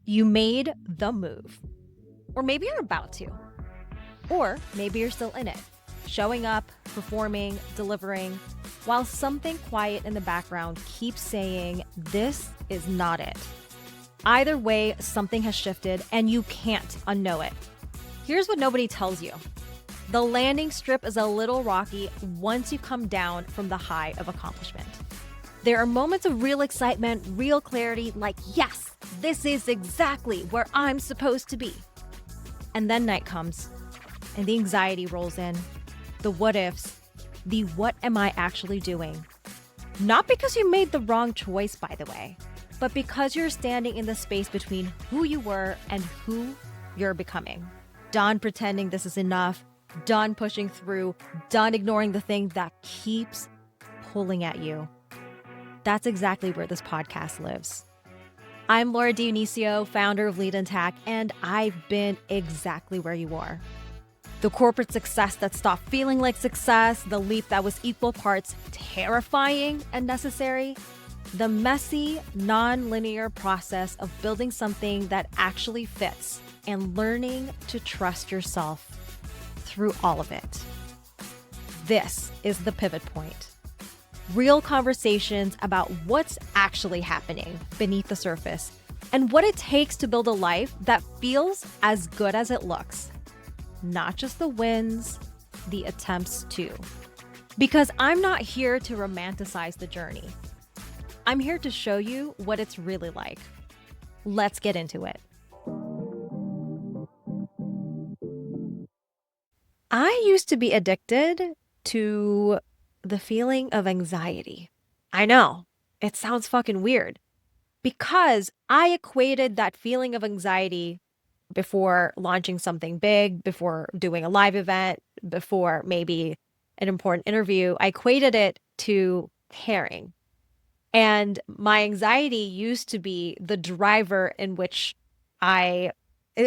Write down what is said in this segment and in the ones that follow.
You made the move. Or maybe you're about to. Or maybe you're still in it, showing up, performing, delivering, while something quiet in the background keeps saying, this is not it. Either way, something has shifted and you can't unknow it. Here's what nobody tells you. The landing strip is a little rocky once you come down from the high of accomplishment. There are moments of real excitement, real clarity, like, yes, this is exactly where I'm supposed to be. And then night comes, and the anxiety rolls in, the what ifs, the what am I actually doing? Not because you made the wrong choice, by the way, but because you're standing in the space between who you were and who you're becoming. Done pretending this is enough, done pushing through, done ignoring the thing that keeps pulling at you. That's exactly where this podcast lives. I'm Laura Dionisio, founder of Lead Intact, and I've been exactly where you are. The corporate success that stopped feeling like success, the leap that was equal parts terrifying and necessary, the messy, non-linear process of building something that actually fits and learning to trust yourself through all of it. This is the pivot point. Real conversations about what's actually happening beneath the surface and what it takes to build a life that feels as good as it looks. Not just the wins, the attempts too. Because I'm not here to romanticize the journey. I'm here to show you what it's really like. Let's get into it. I used to be addicted to the feeling of anxiety. I know, it sounds fucking weird because I equated that feeling of anxiety before launching something big, before doing a live event, before maybe an important interview. I equated it to caring. And my anxiety used to be the driver in which it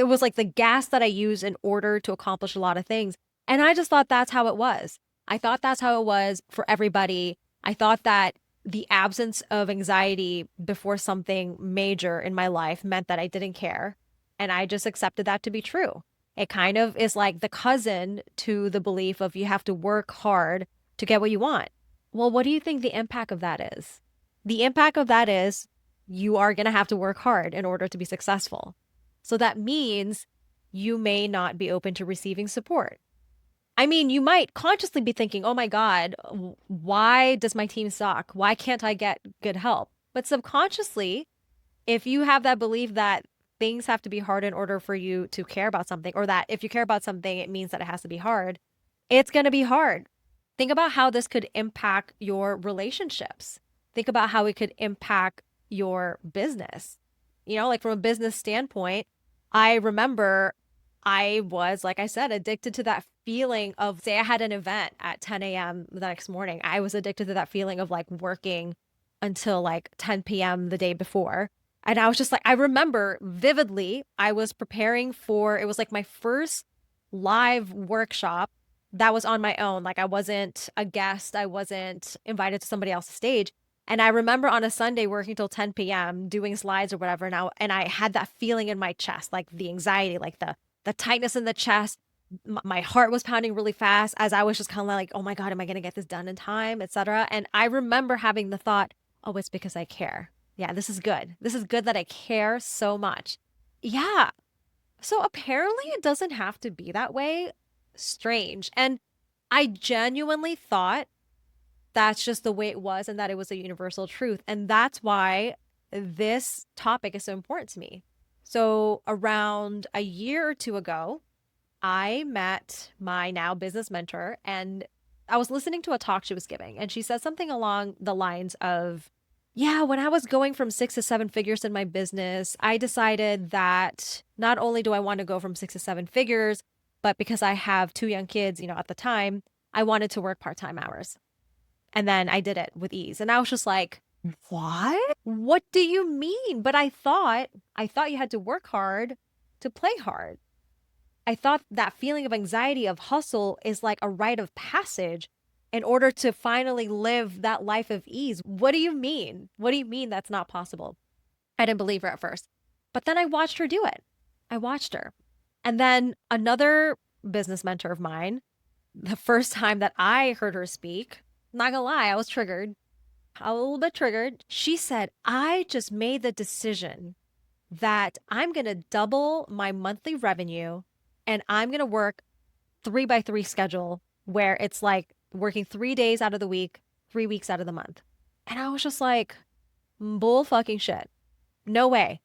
was like the gas that I use in order to accomplish a lot of things. And I just thought that's how it was. I thought that's how it was for everybody. I thought that the absence of anxiety before something major in my life meant that I didn't care. And I just accepted that to be true. It kind of is like the cousin to the belief of you have to work hard to get what you want. Well, what do you think the impact of that is? The impact of that is you are going to have to work hard in order to be successful. So that means you may not be open to receiving support. I mean, you might consciously be thinking, oh my God, why does my team suck? Why can't I get good help? But subconsciously, if you have that belief that things have to be hard in order for you to care about something, or that if you care about something, it means that it has to be hard, it's going to be hard. Think about how this could impact your relationships. Think about how it could impact your business. You know, like from a business standpoint, I remember I was, like I said, addicted to that feeling of, say I had an event at 10 a.m. the next morning. I was addicted to that feeling of like working until like 10 p.m. the day before. And I was just like, I remember vividly, I was preparing for, it was like my first live workshop that was on my own. Like I wasn't a guest. I wasn't invited to somebody else's stage. And I remember on a Sunday working till 10 p.m. doing slides or whatever. And I had that feeling in my chest, like the anxiety, like the tightness in the chest. My heart was pounding really fast as I was just kind of like, oh my God, am I going to get this done in time, etc. And I remember having the thought, oh, it's because I care. Yeah, this is good. This is good that I care so much. Yeah. So apparently it doesn't have to be that way. Strange. And I genuinely thought that's just the way it was and that it was a universal truth. And that's why this topic is so important to me. So around a year or two ago, I met my now business mentor and I was listening to a talk she was giving. And she said something along the lines of, yeah, when I was going from 6 to 7 figures in my business, I decided that not only do I want to go from 6 to 7 figures, but because I have 2 young kids, at the time, I wanted to work part-time hours. And then I did it with ease. And I was just like, what? What do you mean? But I thought you had to work hard to play hard. I thought that feeling of anxiety of hustle is like a rite of passage in order to finally live that life of ease. What do you mean? What do you mean that's not possible? I didn't believe her at first. But then I watched her do it. I watched her. And then another business mentor of mine, the first time that I heard her speak, not gonna lie, I was triggered, a little bit triggered. She said, I just made the decision that I'm gonna double my monthly revenue and I'm gonna work 3 by 3 schedule where it's like working 3 days out of the week, 3 weeks out of the month. And I was just like, bull fucking shit. No way.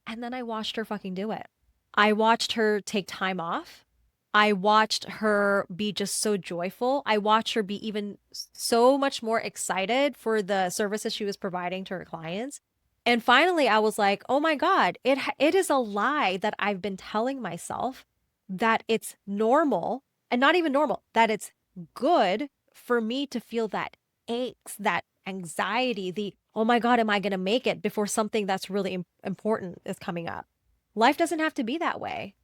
And then I watched her fucking do it. I watched her take time off. I watched her be just so joyful. I watched her be even so much more excited for the services she was providing to her clients. And finally, I was like, oh my God, it is a lie that I've been telling myself that it's normal and not even normal, that it's good for me to feel that angst, that anxiety, the, oh my God, am I going to make it before something that's really important is coming up? Life doesn't have to be that way.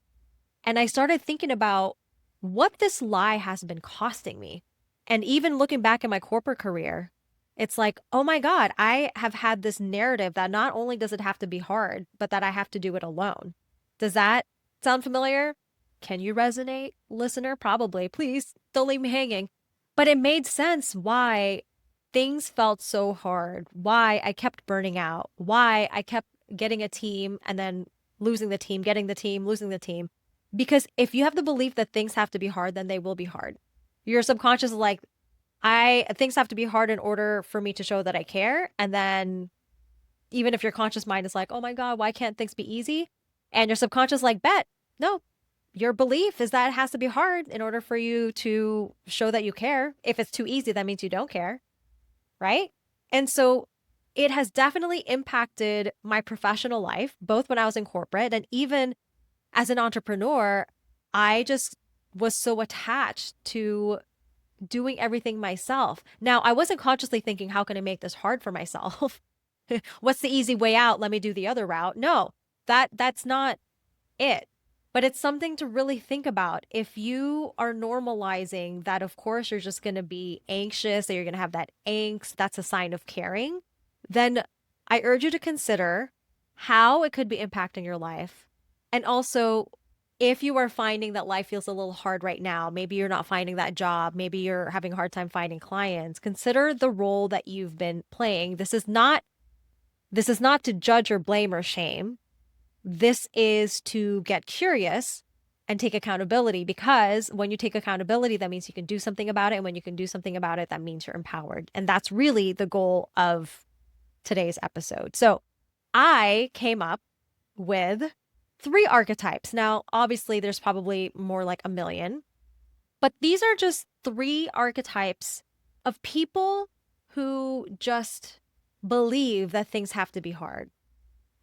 And I started thinking about what this lie has been costing me. And even looking back at my corporate career, it's like, oh my God, I have had this narrative that not only does it have to be hard, but that I have to do it alone. Does that sound familiar? Can you resonate, listener? Probably. Please don't leave me hanging. But it made sense why things felt so hard, why I kept burning out, why I kept getting a team and then losing the team, getting the team, losing the team. Because if you have the belief that things have to be hard, then they will be hard. Your subconscious is like, things have to be hard in order for me to show that I care. And then even if your conscious mind is like, oh my God, why can't things be easy? And your subconscious like, bet, no, your belief is that it has to be hard in order for you to show that you care. If it's too easy, that means you don't care, right? And so it has definitely impacted my professional life, both when I was in corporate and even as an entrepreneur. I just was so attached to doing everything myself. Now, I wasn't consciously thinking, how can I make this hard for myself? What's the easy way out? Let me do the other route. No, that's not it. But it's something to really think about. If you are normalizing that, of course, you're just going to be anxious, or you're going to have that angst, that's a sign of caring, then I urge you to consider how it could be impacting your life. And also, if you are finding that life feels a little hard right now, maybe you're not finding that job, maybe you're having a hard time finding clients, consider the role that you've been playing. This is not to judge or blame or shame. This is to get curious and take accountability, because when you take accountability, that means you can do something about it. And when you can do something about it, that means you're empowered. And that's really the goal of today's episode. So I came up with 3 archetypes. Now, obviously, there's probably more, like a million, but these are just 3 archetypes of people who just believe that things have to be hard.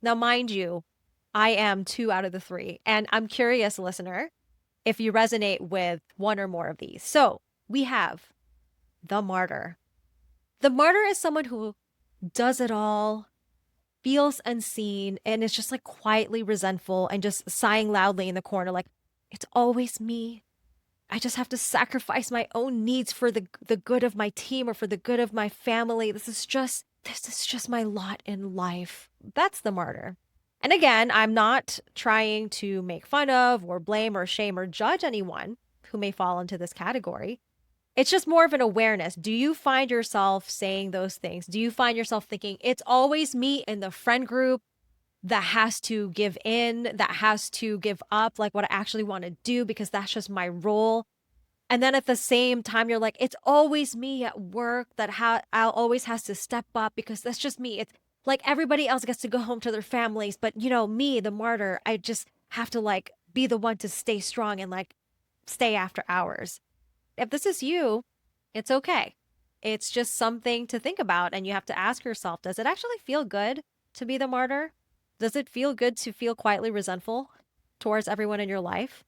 Now, mind you, I am 2 out of the 3. And I'm curious, listener, if you resonate with one or more of these. So we have the martyr. The martyr is someone who does it all, feels unseen, and is just like quietly resentful and just sighing loudly in the corner, like, it's always me. I just have to sacrifice my own needs for the good of my team or for the good of my family. This is just my lot in life. That's the martyr. And again, I'm not trying to make fun of or blame or shame or judge anyone who may fall into this category. It's just more of an awareness. Do you find yourself saying those things? Do you find yourself thinking, it's always me in the friend group that has to give in, that has to give up like what I actually want to do because that's just my role? And then at the same time, you're like, it's always me at work that I'll always has to step up because that's just me. It's like everybody else gets to go home to their families. But me, the martyr, I just have to like be the one to stay strong and like stay after hours. If this is you, it's okay. It's just something to think about. And you have to ask yourself, does it actually feel good to be the martyr? Does it feel good to feel quietly resentful towards everyone in your life?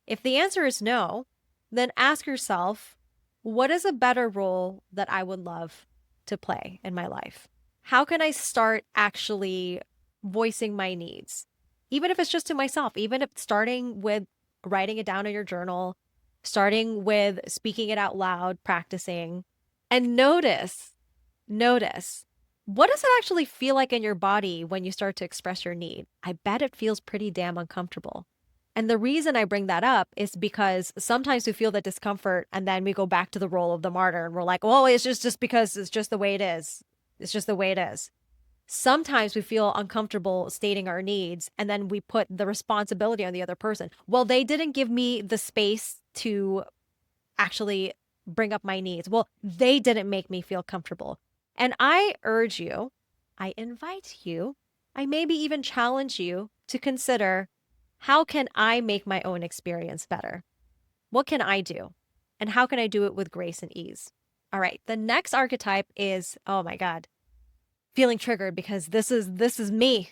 If the answer is no, then ask yourself, what is a better role that I would love to play in my life? How can I start actually voicing my needs? Even if it's just to myself, even if starting with writing it down in your journal, starting with speaking it out loud, practicing, and notice What does it actually feel like in your body when you start to express your need? I bet it feels pretty damn uncomfortable. And the reason I bring that up is because sometimes we feel the discomfort and then we go back to the role of the martyr and we're like, well, it's just because it's just the way it is. It's just the way it is. Sometimes we feel uncomfortable stating our needs and then we put the responsibility on the other person. Well, they didn't give me the space to actually bring up my needs. Well, they didn't make me feel comfortable. And I urge you, I invite you, I maybe even challenge you to consider, how can I make my own experience better? What can I do? And how can I do it with grace and ease? All right, the next archetype is, oh my God, feeling triggered because this is me,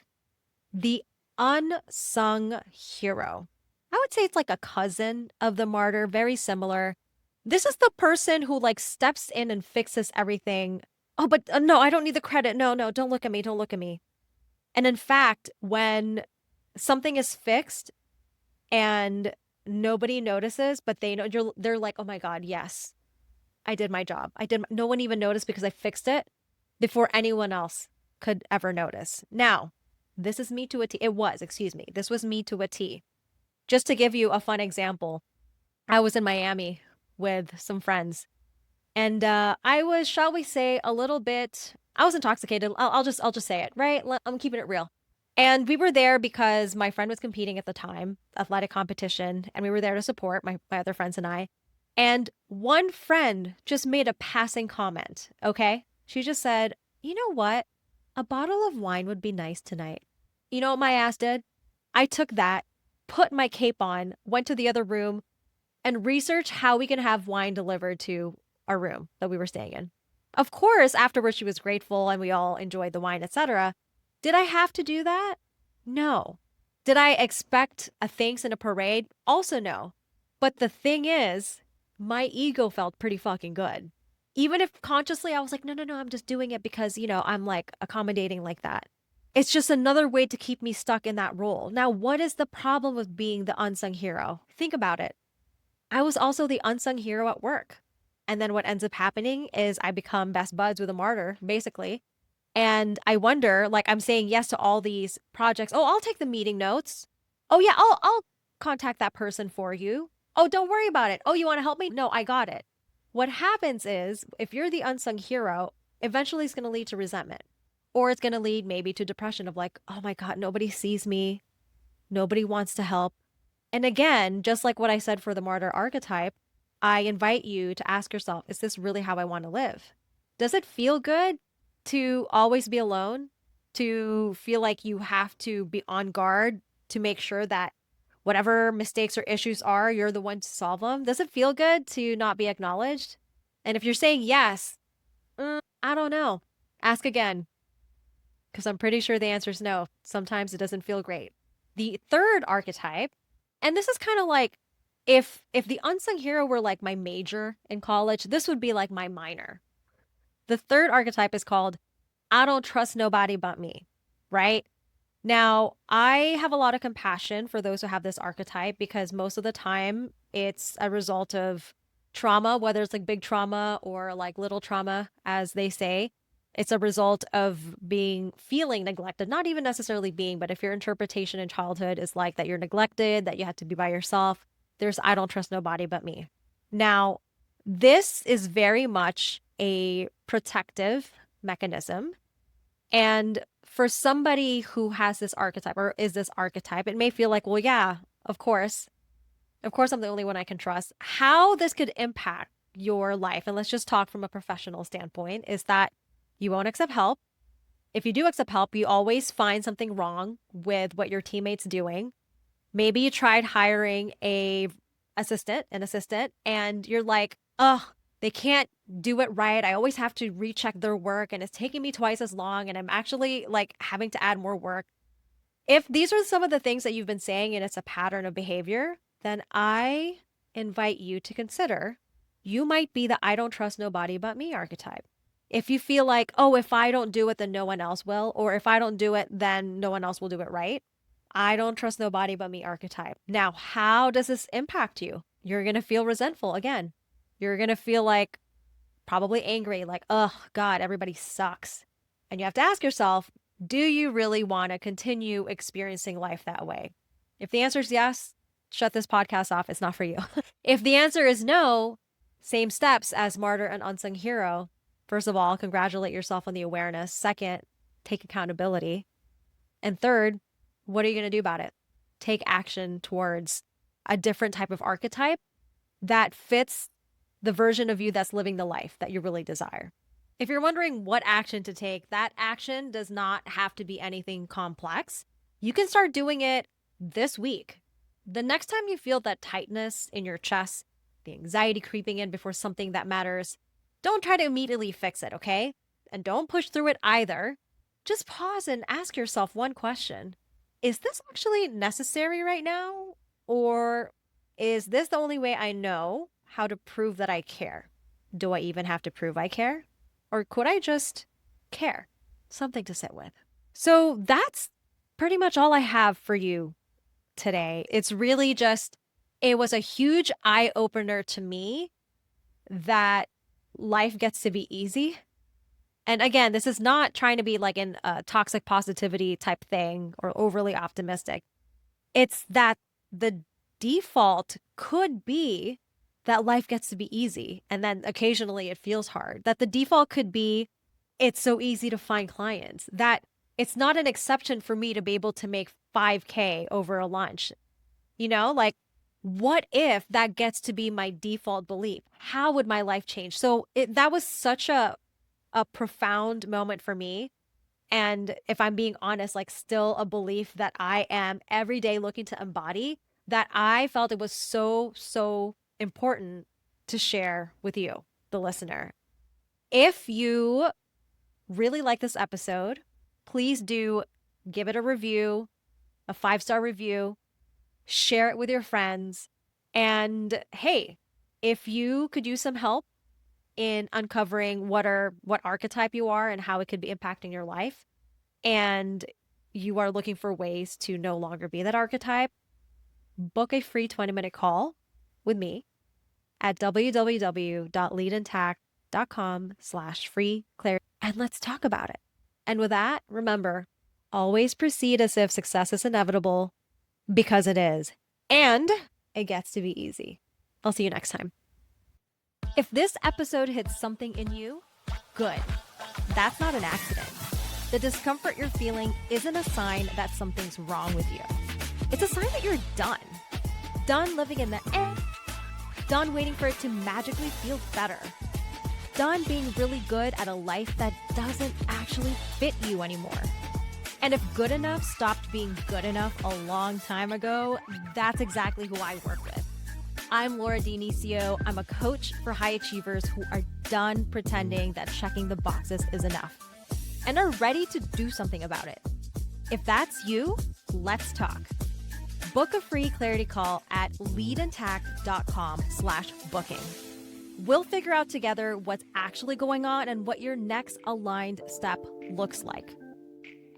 the unsung hero. I would say it's like a cousin of the martyr, very similar. This is the person who like steps in and fixes everything. Oh, but no, I don't need the credit. No, no, don't look at me. Don't look at me. And in fact, when something is fixed and nobody notices, but they know, they're like, oh my God, yes, I did my job. No one even noticed because I fixed it before anyone else could ever notice. Now, this is me to a T. It was, excuse me. This was me to a T. Just to give you a fun example, I was in Miami with some friends and I was, shall we say, a little bit, I was intoxicated. I'll just say it, right? I'm keeping it real. And we were there because my friend was competing at the time, athletic competition, and we were there to support my other friends and I. And one friend just made a passing comment, okay? She just said, you know what? A bottle of wine would be nice tonight. You know what my ass did? I took that, put my cape on, went to the other room, and researched how we can have wine delivered to our room that we were staying in. Of course, afterwards she was grateful and we all enjoyed the wine, etc. Did I have to do that? No. Did I expect a thanks and a parade? Also no. But the thing is, my ego felt pretty fucking good. Even if consciously I was like, no, no, no, I'm just doing it because, I'm like accommodating like that. It's just another way to keep me stuck in that role. Now, what is the problem with being the unsung hero? Think about it. I was also the unsung hero at work. And then what ends up happening is I become best buds with a martyr, basically. And I wonder, like, I'm saying yes to all these projects. Oh, I'll take the meeting notes. Oh yeah, I'll contact that person for you. Oh, don't worry about it. Oh, you want to help me? No, I got it. What happens is if you're the unsung hero, eventually it's going to lead to resentment. Or it's going to lead maybe to depression of like, oh my God, nobody sees me. Nobody wants to help. And again, just like what I said for the martyr archetype, I invite you to ask yourself, is this really how I want to live? Does it feel good to always be alone? To feel like you have to be on guard to make sure that whatever mistakes or issues are, you're the one to solve them? Does it feel good to not be acknowledged? And if you're saying yes, I don't know. Ask again, because I'm pretty sure the answer is no. Sometimes it doesn't feel great. The third archetype, and this is kind of like if the unsung hero were like my major in college, this would be like my minor. The third archetype is called I don't trust nobody but me, right? Now, I have a lot of compassion for those who have this archetype because most of the time it's a result of trauma, whether it's like big trauma or like little trauma, as they say. It's a result of feeling neglected, not even necessarily being, but if your interpretation in childhood is like that you're neglected, that you have to be by yourself, there's I don't trust nobody but me. Now, this is very much a protective mechanism. And for somebody who has this archetype or is this archetype, it may feel like, well, yeah, of course. Of course, I'm the only one I can trust. How this could impact your life, and let's just talk from a professional standpoint, is that you won't accept help. If you do accept help, you always find something wrong with what your teammate's doing. Maybe you tried hiring an assistant, and you're like, oh, they can't do it right. I always have to recheck their work and it's taking me twice as long and I'm actually like having to add more work. If these are some of the things that you've been saying and it's a pattern of behavior, then I invite you to consider you might be the I don't trust nobody but me archetype. If you feel like, oh, if I don't do it, then no one else will, or if I don't do it, then no one else will do it right. I don't trust nobody but me archetype. Now, how does this impact you? You're going to feel resentful again. You're going to feel like probably angry, like, oh, God, everybody sucks. And you have to ask yourself, do you really want to continue experiencing life that way? If the answer is yes, shut this podcast off. It's not for you. If the answer is no, same steps as martyr and unsung hero. First of all, congratulate yourself on the awareness. Second, take accountability. And third, what are you going to do about it? Take action towards a different type of archetype that fits the version of you that's living the life that you really desire. If you're wondering what action to take, that action does not have to be anything complex. You can start doing it this week. The next time you feel that tightness in your chest, the anxiety creeping in before something that matters, don't try to immediately fix it, okay? And don't push through it either. Just pause and ask yourself one question. Is this actually necessary right now? Or is this the only way I know how to prove that I care? Do I even have to prove I care? Or could I just care? Something to sit with. So that's pretty much all I have for you today. It's really just, it was a huge eye opener to me that life gets to be easy. And again, this is not trying to be like in a toxic positivity type thing or overly optimistic. It's that the default could be that life gets to be easy. And then occasionally it feels hard. That the default could be it's so easy to find clients. That it's not an exception for me to be able to make 5K over a lunch. You know, like what if that gets to be my default belief? How would my life change? So that was such a profound moment for me. And if I'm being honest, like still a belief that I am every day looking to embody, that I felt it was so important to share with you, the listener. If you really like this episode, please do give it a review, a 5-star review, share it with your friends. And hey, if you could use some help in uncovering what archetype you are and how it could be impacting your life, and you are looking for ways to no longer be that archetype, book a free 20-minute call with me at www.leadintact.com/free clarity, and let's talk about it. And with that, remember, always proceed as if success is inevitable, because it is, and it gets to be easy. I'll see you next time. If this episode hits something in you, good. That's not an accident. The discomfort you're feeling isn't a sign that something's wrong with you. It's a sign that you're done. Done living in the done waiting for it to magically feel better. Done being really good at a life that doesn't actually fit you anymore. And if good enough stopped being good enough a long time ago, that's exactly who I work with. I'm Laura Dionisio. I'm a coach for high achievers who are done pretending that checking the boxes is enough and are ready to do something about it. If that's you, let's talk. Book a free clarity call at leadintact.com/booking. We'll figure out together what's actually going on and what your next aligned step looks like.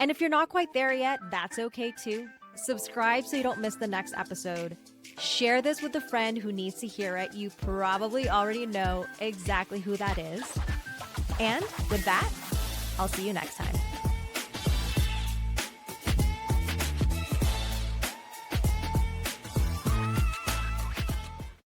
And if you're not quite there yet, that's okay too. Subscribe so you don't miss the next episode. Share this with a friend who needs to hear it. You probably already know exactly who that is. And with that, I'll see you next time.